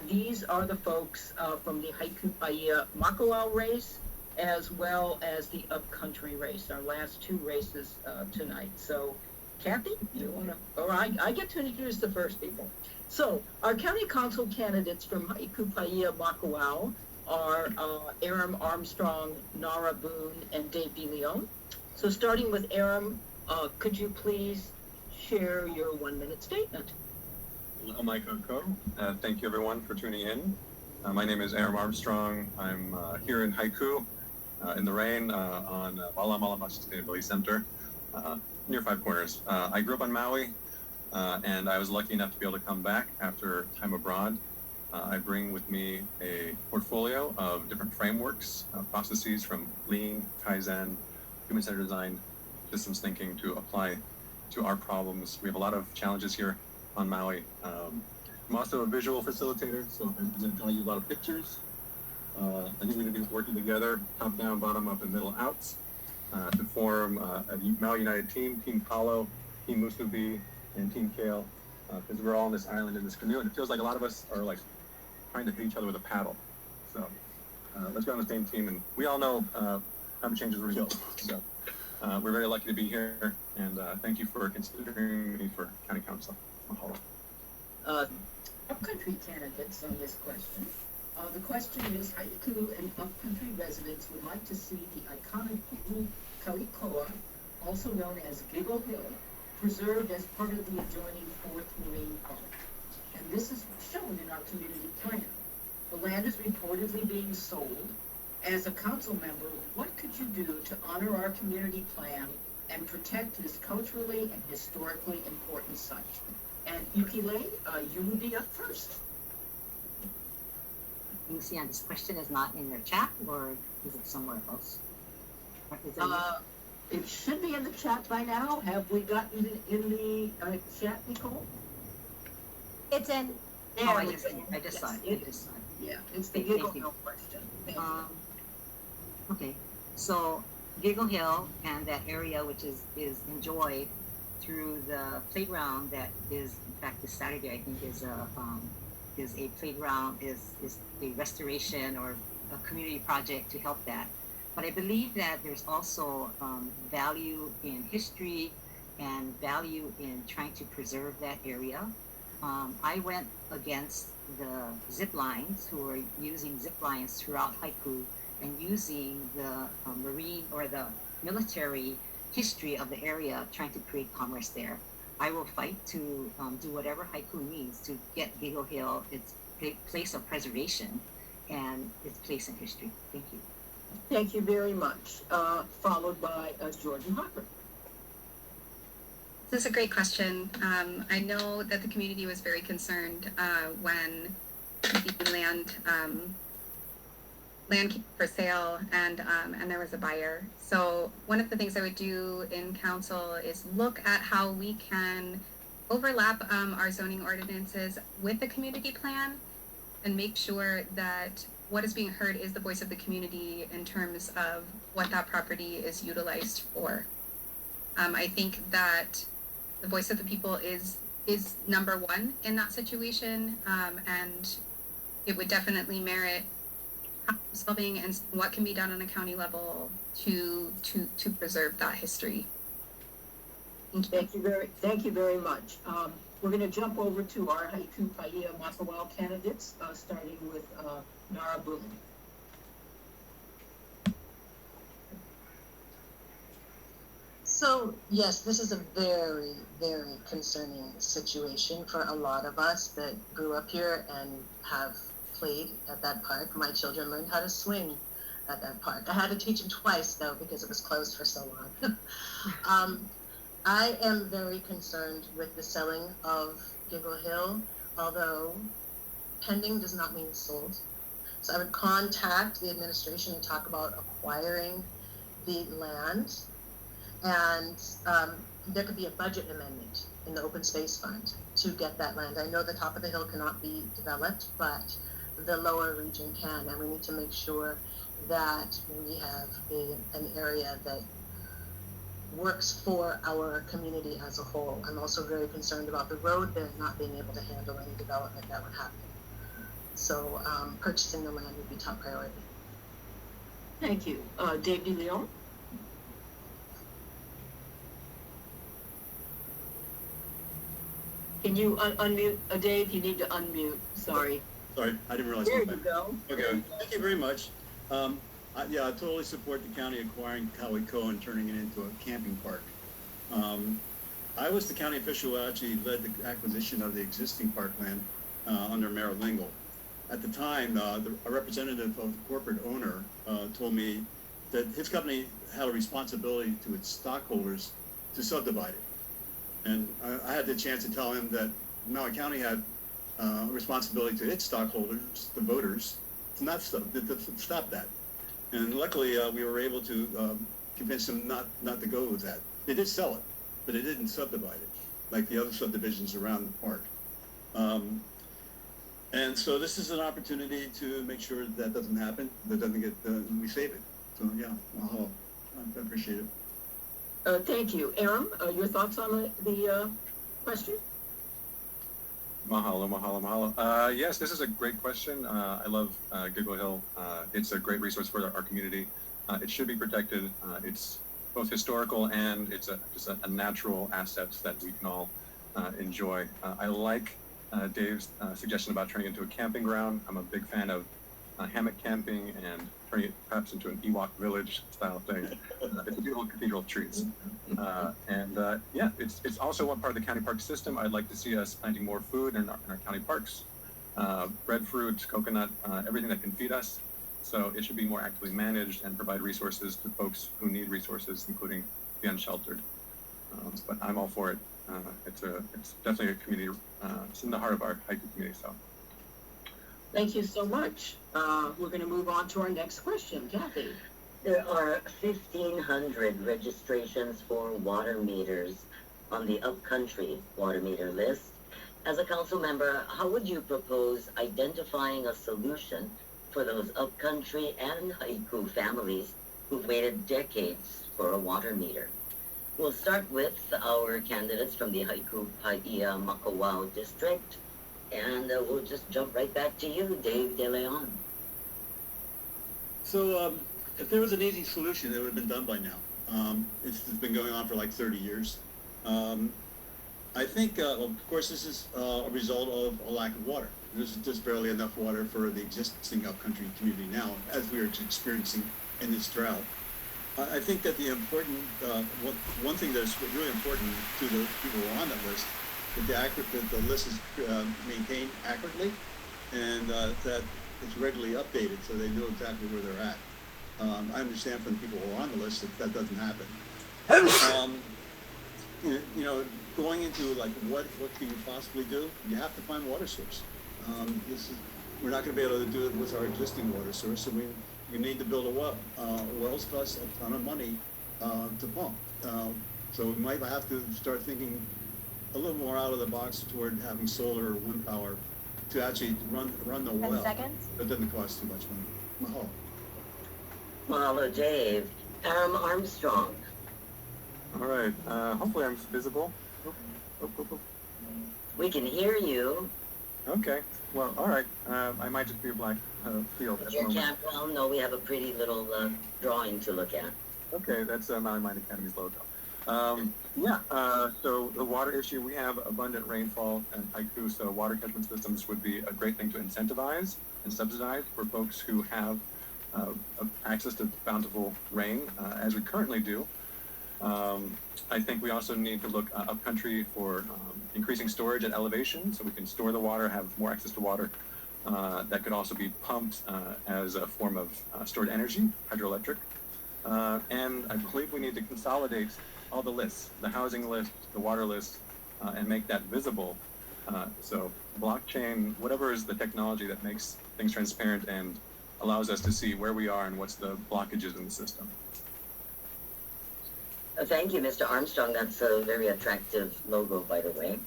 these are the folks from the Haiku Paia Makawao race, as well as the upcountry race, our last two races tonight. So, Kathy, you want to, or I get to introduce the first people. So, our county council candidates from Haiku Paia Makawao are Aram, Armstrong, Nara Boone, and Dave DeLeon. So, starting with Aram, could you please share your 1-minute statement? Thank you everyone for tuning in. My name is Aram Armstrong. I'm here in Haiku, in the rain, on Wala Malama Sustainability Center, near Five Corners. I grew up on Maui, and I was lucky enough to be able to come back after time abroad. I bring with me a portfolio of different frameworks, processes from Lean, Kaizen, human-centered design, systems thinking to apply to our problems. We have a lot of challenges here on Maui. I'm also a visual facilitator, so I'm going to tell you a lot of pictures. I think we're going to be working together, top down, bottom up, and middle out, to form a Maui United team, Team Palo, Team Musubi, and Team Kale, because we're all on this island in this canoe, and it feels like a lot of us are like trying to hit each other with a paddle. So let's get on the same team, and we all know climate change is real. So we're very lucky to be here, and thank you for considering me for County Council. Mahalo. Upcountry candidates on this question. The question is, Haiku and upcountry residents would like to see the iconic Pu'u Kalikoa, also known as Giggle Hill, preserved as part of the adjoining 4th Marine Park. And this is shown in our community plan. The land is reportedly being sold. As a council member, what could you do to honor our community plan and protect this culturally and historically important site? And Yukile, you will be up first. Lucian, this question is not in your chat, or is it somewhere else? It should be in the chat by now. Have we gotten it in the chat, Nicole? It's in. There I just saw it. Yeah, it's the Giggle Hill question. Okay, so Giggle Hill and that area which is enjoyed through the playground that is, in fact, this Saturday I think is a playground, is a restoration or a community project to help that. But I believe that there's also value in history and value in trying to preserve that area. I went against the zip lines who are using zip lines throughout Haiku and using the marine or the military history of the area, trying to create commerce there. I will fight to do whatever Haiku needs to get Giggle Hill its place of preservation and its place in history. Thank you. Thank you very much. Followed by Jordan Harper. This is a great question. I know that the community was very concerned when the land came for sale and there was a buyer. So one of the things I would do in council is look at how we can overlap our zoning ordinances with the community plan and make sure that what is being heard is the voice of the community in terms of what that property is utilized for. I think that the voice of the people is number one in that situation, and it would definitely merit solving and what can be done on a county level to preserve that history. Thank you very much. We're going to jump over to our Haiku Paia Makawao candidates, starting with Nara Boone. So yes, this is a very, very concerning situation for a lot of us that grew up here and have played at that park. My children learned how to swing at that park. I had to teach them twice though because it was closed for so long. I am very concerned with the selling of Giggle Hill, although pending does not mean sold. So I would contact the administration and talk about acquiring the land, and there could be a budget amendment in the open space fund to get that land. I know the top of the hill cannot be developed, but the lower region can, and we need to make sure that we have an area that works for our community as a whole. I'm also very concerned about the road there not being able to handle any development that would happen. So purchasing the land would be top priority. Thank you. Dave DeLeon? Can you unmute? Dave, you need to unmute. Sorry. Sorry, I didn't realize. There you go. Okay, thank you very much. Yeah, I totally support the county acquiring Haiku and turning it into a camping park. I was the county official who actually led the acquisition of the existing parkland under Mayor Lingle. At the time, a representative of the corporate owner told me that his company had a responsibility to its stockholders to subdivide it. And I had the chance to tell him that Maui County had a responsibility to its stockholders, the voters, to not stop that. And luckily, we were able to convince them not to go with that. They did sell it, but they didn't subdivide it like the other subdivisions around the park. And so this is an opportunity to make sure that doesn't happen, that doesn't get, we save it. So yeah, I appreciate it. Thank you. Aram, your thoughts on the question? Mahalo. Yes, this is a great question. I love Giggle Hill. It's a great resource for our community. It should be protected. It's both historical and it's just a natural asset that we can all enjoy. I like Dave's suggestion about turning it into a camping ground. I'm a big fan of hammock camping and turning it perhaps into an Ewok village style thing. It's a beautiful cathedral of trees. Yeah, it's also one part of the county park system. I'd like to see us planting more food in our county parks. Breadfruit, coconut, everything that can feed us. So it should be more actively managed and provide resources to folks who need resources, including the unsheltered. But I'm all for it. It's definitely a community. It's in the heart of our Haiku community. So. Thank you so much. We're going to move on to our next question. Kathy. There are 1,500 registrations for water meters on the upcountry water meter list. As a council member, how would you propose identifying a solution for those upcountry and Haiku families who've waited decades for a water meter? We'll start with our candidates from the Haiku Paia Makawao district, and we'll just jump right back to you, Dave DeLeon. So if there was an easy solution, it would have been done by now. It's been going on for like 30 years. I think, of course, this is a result of a lack of water. There's just barely enough water for the existing upcountry community now, as we are experiencing in this drought. I think that the important, one thing that's really important to the people who are on that list, that the list is maintained accurately, and that it's regularly updated so they know exactly where they're at. I understand from the people who are on the list that doesn't happen. You know, going into like what can you possibly do? You have to find water source. We're not going to be able to do it with our existing water source, so we need to build a well. Wells cost a ton of money to pump, so we might have to start thinking a little more out of the box toward having solar or wind power to actually run the well. 10 seconds. That doesn't cost too much money. Mahalo, Dave. Aram Armstrong. All right. Hopefully I'm visible. We can hear you. Okay. Well, all right. I might just be a black field at the Your moment. camp, well, no, we have a pretty little drawing to look at. Okay, that's Maui Mine Academy's logo. So the water issue, we have abundant rainfall and Haiku, so water catchment systems would be a great thing to incentivize and subsidize for folks who have access to bountiful rain, as we currently do. I think we also need to look upcountry for increasing storage at elevation, so we can store the water, have more access to water. That could also be pumped as a form of stored energy, hydroelectric. And I believe we need to consolidate all the lists, the housing list, the water list, and make that visible. So blockchain, whatever is the technology that makes things transparent and allows us to see where we are and what's the blockages in the system. Thank you, Mr. Armstrong. That's a very attractive logo, by the way.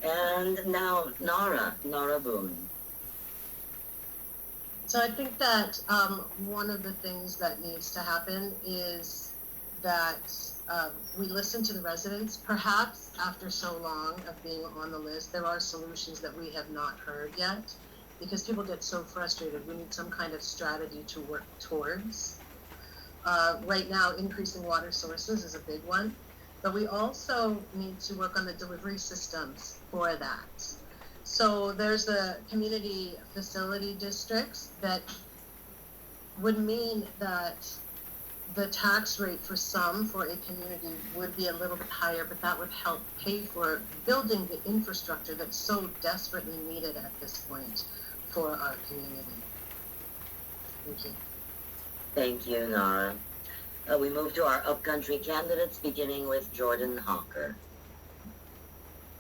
And now, Nara Boone. So I think that one of the things that needs to happen is that we listen to the residents. Perhaps after so long of being on the list, there are solutions that we have not heard yet. because people get so frustrated. We need some kind of strategy to work towards. Right now, increasing water sources is a big one, but we also need to work on the delivery systems for that. So there's the community facility districts that would mean that the tax rate for some for a community would be a little bit higher, but that would help pay for building the infrastructure that's so desperately needed at this point for our community. Thank you. Thank you, Nara. We move to our upcountry candidates, beginning with Jordan Hawker.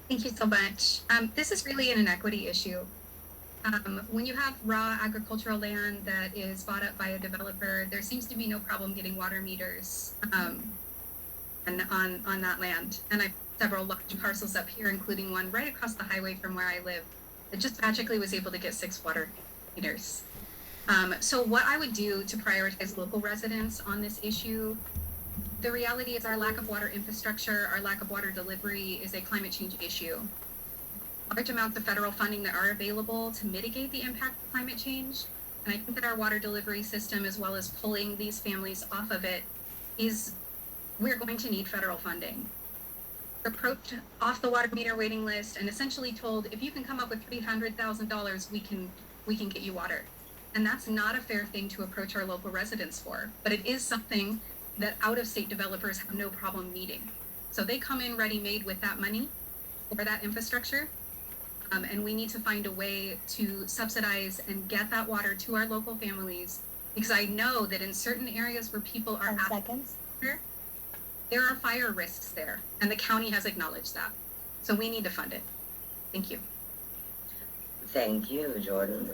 Thank you so much. This is really an inequity issue. When you have raw agricultural land that is bought up by a developer, there seems to be no problem getting water meters and on that land. And I have several large parcels up here, including one right across the highway from where I live, that just magically was able to get 6 water meters. So what I would do to prioritize local residents on this issue, the reality is our lack of water infrastructure, our lack of water delivery is a climate change issue. Large amounts of federal funding that are available to mitigate the impact of climate change. And I think that our water delivery system, as well as pulling these families off of it, we're going to need federal funding. We're approached off the water meter waiting list and essentially told, if you can come up with $300,000, we can get you water. And that's not a fair thing to approach our local residents for, but it is something that out-of-state developers have no problem meeting. So they come in ready-made with that money for that infrastructure. And we need to find a way to subsidize and get that water to our local families, because I know that in certain areas where people are there are fire risks there, and the county has acknowledged that. So we need to fund it. Thank you. Thank you, Jordan.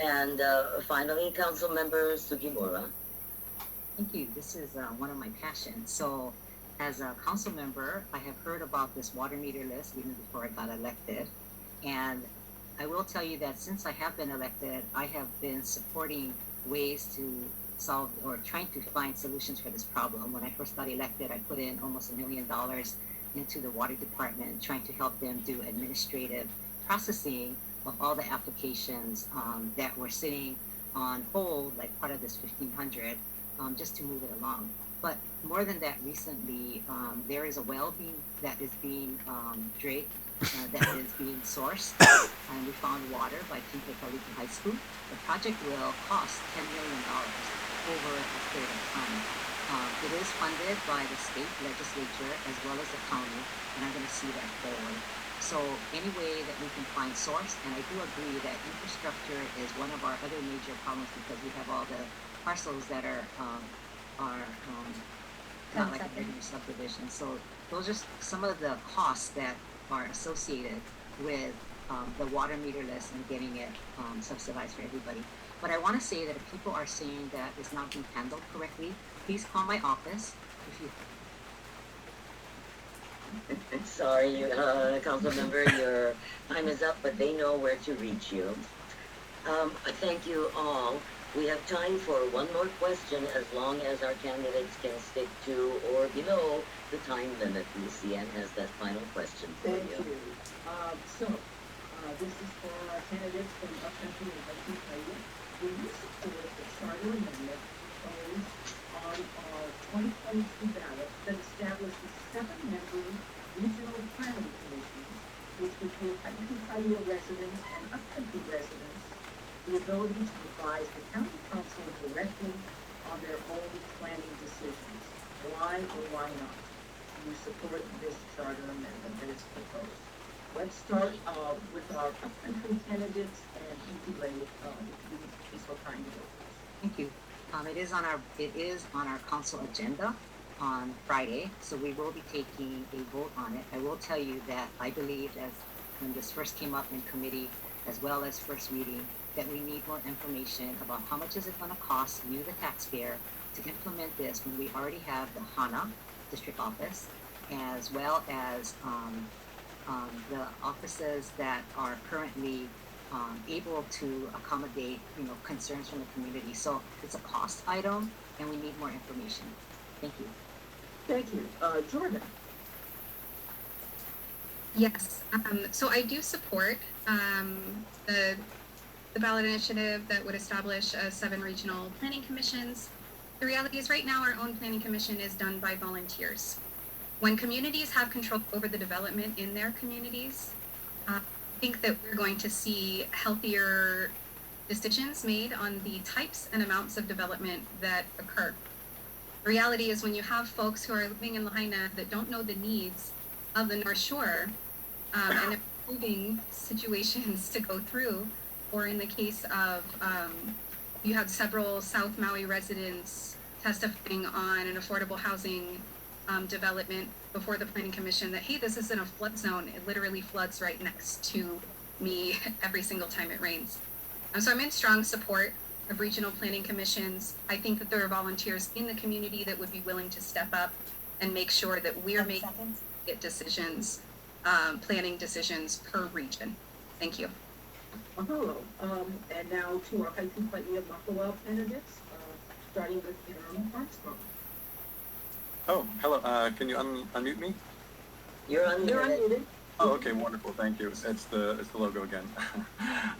And finally, Councilmember Sugimura. Thank you. This is one of my passions. So as a council member, I have heard about this water meter list even before I got elected. And I will tell you that since I have been elected, I have been supporting ways to solve or trying to find solutions for this problem. When I first got elected, I put in almost $1 million into the water department, trying to help them do administrative processing of all the applications that were sitting on hold, like part of this 1,500, just to move it along. But more than that, recently, there is a well that is being draped, that is being sourced, and we found water by Tinkekaliki High School. The project will cost $10 million over a period of time. It is funded by the state legislature as well as the county, and I'm going to see that forward. So any way that we can find source, and I do agree that infrastructure is one of our other major problems because we have all the parcels that are not like a regular subdivision. So those are some of the costs that are associated with the water meter list and getting it subsidized for everybody. But I want to say that if people are saying that it's not being handled correctly, please call my office. If you Sorry, Councilmember, your time is up, but they know where to reach you. Thank you all. We have time for one more question as long as our candidates can stick to or below the time limit. Lucianne has that final question for Thank you. you. This is for our candidates from upcountry and Haiku Haiku. Will you support the charter amendment proposed on our 2022 ballot that establishes 7-member regional planning commissions, which would give Haiku Haiku residents and upcountry residents the ability to advise the county council directly on their own planning decisions? Why or why not do you support this charter amendment that is proposed? Let's start with our upcountry candidates, and Inky Lay, if you would be so kind to go first. Thank you. It is on our council agenda on Friday, so we will be taking a vote on it. I will tell you that I believe, as when this first came up in committee, as well as first reading, that we need more information about how much is it going to cost you, the taxpayer, to implement this when we already have the HANA district office, as well as the offices that are currently able to accommodate, concerns from the community. So it's a cost item, and we need more information. Thank you. Thank you. Jordan. Yes. So I do support the the ballot initiative that would establish 7 regional planning commissions. The reality is right now our own planning commission is done by volunteers. When communities have control over the development in their communities, I think that we're going to see healthier decisions made on the types and amounts of development that occur. The reality is when you have folks who are living in Lahaina that don't know the needs of the North Shore, and they're moving situations to go through, or in the case of, you had several South Maui residents testifying on an affordable housing development before the Planning Commission that, hey, this isn't a flood zone. It literally floods right next to me every single time it rains. So I'm in strong support of regional planning commissions. I think that there are volunteers in the community that would be willing to step up and make sure that we're making decisions, planning decisions per region. Thank you. Mahalo. And now to our Haiku Paia Makawao candidates, starting with Aram Armstrong. Oh, hello. Can you unmute me? You're unmuted. Oh, okay, wonderful. Thank you. It's the logo again.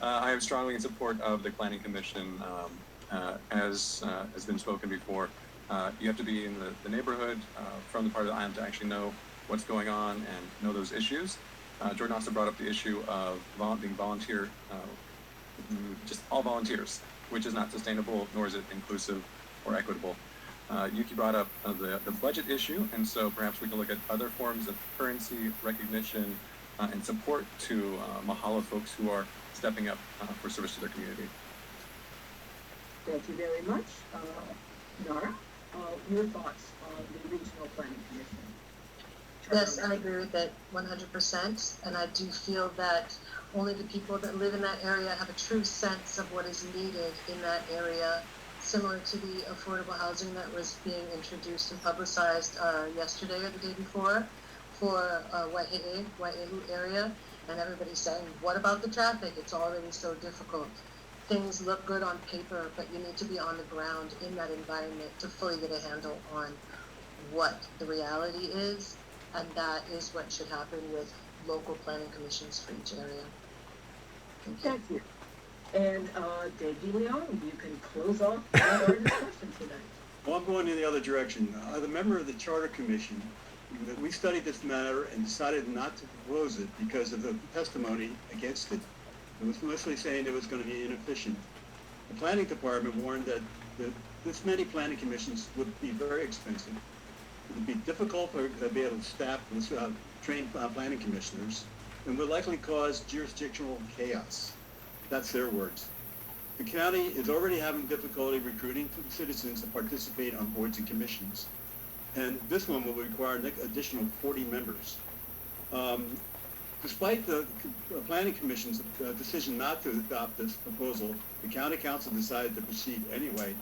I am strongly in support of the Planning Commission. As has been spoken before, you have to be in the neighborhood from the part of the island to actually know what's going on and know those issues. Jordan also brought up the issue of being volunteer, just all volunteers, which is not sustainable, nor is it inclusive or equitable. Yuki brought up the budget issue, and so perhaps we can look at other forms of currency recognition and support to mahalo folks who are stepping up for service to their community. Thank you very much. Nara, your thoughts on the Regional Planning Commission? Yes, I agree with that 100%, and I do feel that only the people that live in that area have a true sense of what is needed in that area, similar to the affordable housing that was being introduced and publicized yesterday or the day before for Wai'ehu area, and everybody's saying, what about the traffic? It's already so difficult. Things look good on paper, but you need to be on the ground in that environment to fully get a handle on what the reality is, and that is what should happen with local planning commissions for each area. Thank you. And Dave DeLeon, you can close off our discussion tonight. Well, I'm going in the other direction. As a member of the Charter Commission, we studied this matter and decided not to propose it because of the testimony against it. It was mostly saying it was going to be inefficient. The planning department warned that this many planning commissions would be very expensive. It would be difficult to be able to staff with trained planning commissioners and would likely cause jurisdictional chaos. That's their words. The county is already having difficulty recruiting citizens to participate on boards and commissions. And this one will require an additional 40 members. Despite the Planning Commission's decision not to adopt this proposal, the County Council decided to proceed anyway,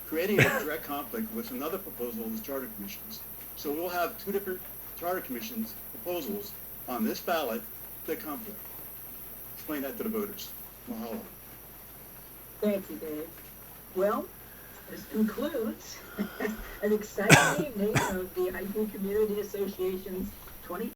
creating a direct conflict with another proposal of the Charter Commissions. So we'll have 2 different Charter Commissions proposals on this ballot that conflict. Explain that to the voters. Mahalo. Thank you, Dave. Well, this concludes an exciting evening of the Haiku Community Association's 20